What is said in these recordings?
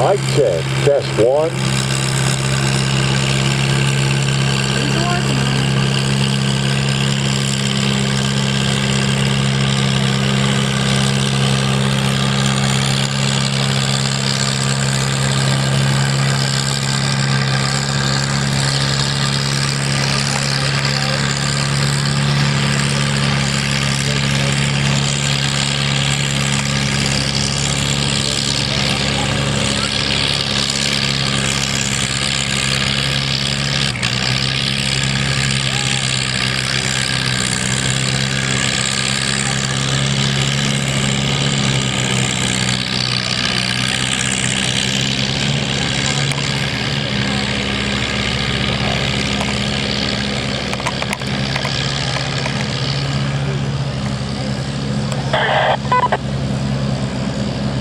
Mic check, test one.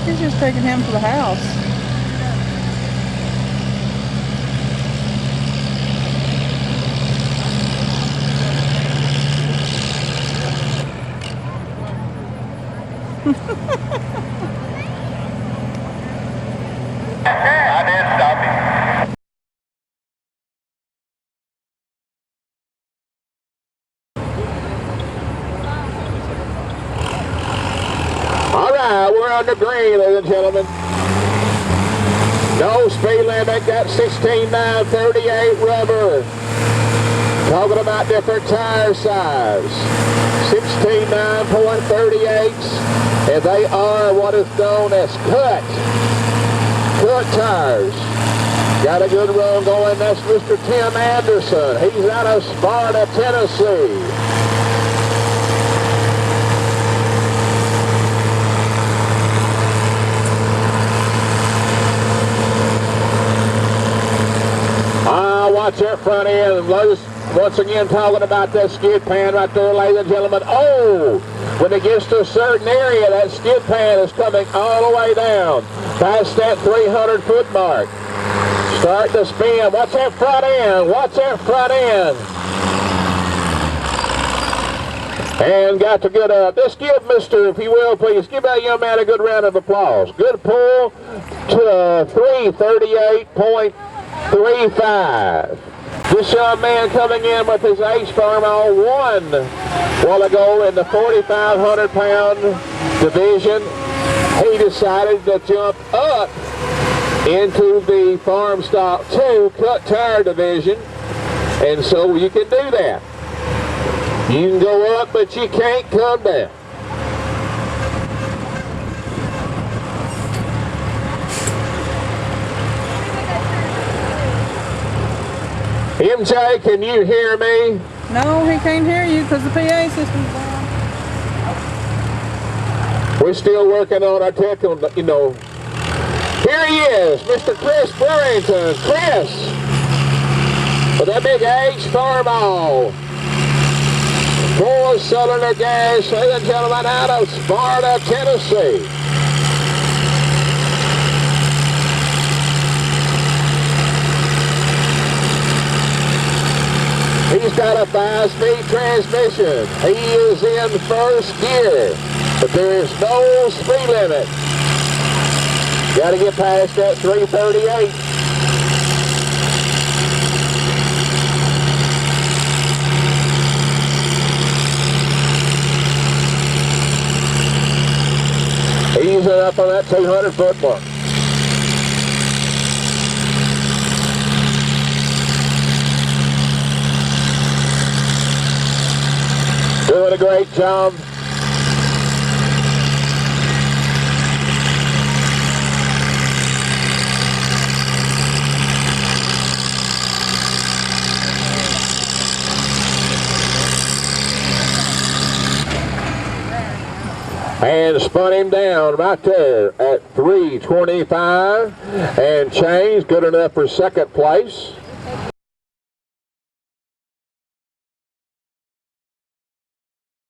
He's just taking him to the house. I did stop him. All right, we're on the green, ladies and gentlemen. No speed limit, got 16.938 rubber. Talking about different tire size. 16.9.38s, and they are what is known as cut tires. Got a good run going. That's Mr. Tim Anderson. He's out of Sparta, Tennessee. Watch that front end. Once again, talking about that skid pan right there, ladies and gentlemen. Oh, when it gets to a certain area, that skid pan is coming all the way down past that 300-foot mark. Start to spin. Watch that front end. Watch that front end. And got to get up. Let's give Mr., if you will, please, give that young man a good round of applause. Good pull to 338.35. This young man coming in with his H-Farm on one while ago in the 4,500-pound division. He decided to jump up into the Farm Stock 2 cut tire division, and so you can do that. You can go up, but you can't come down. MJ, can you hear me? No, he can't hear you because the PA system's down. We're still working on our technical, you know. Here he is, Mr. Chris Burrington. Chris, with that big H-Farm all. 4-cylinder gas, ladies and gentlemen, out of Sparta, Tennessee. He's got a 5-speed transmission. He is in first gear, but there is no speed limit. Got to get past that 338. Easing up on that 200-foot mark. Doing a great job. And spun him down right there at 325 and changed, good enough for second place.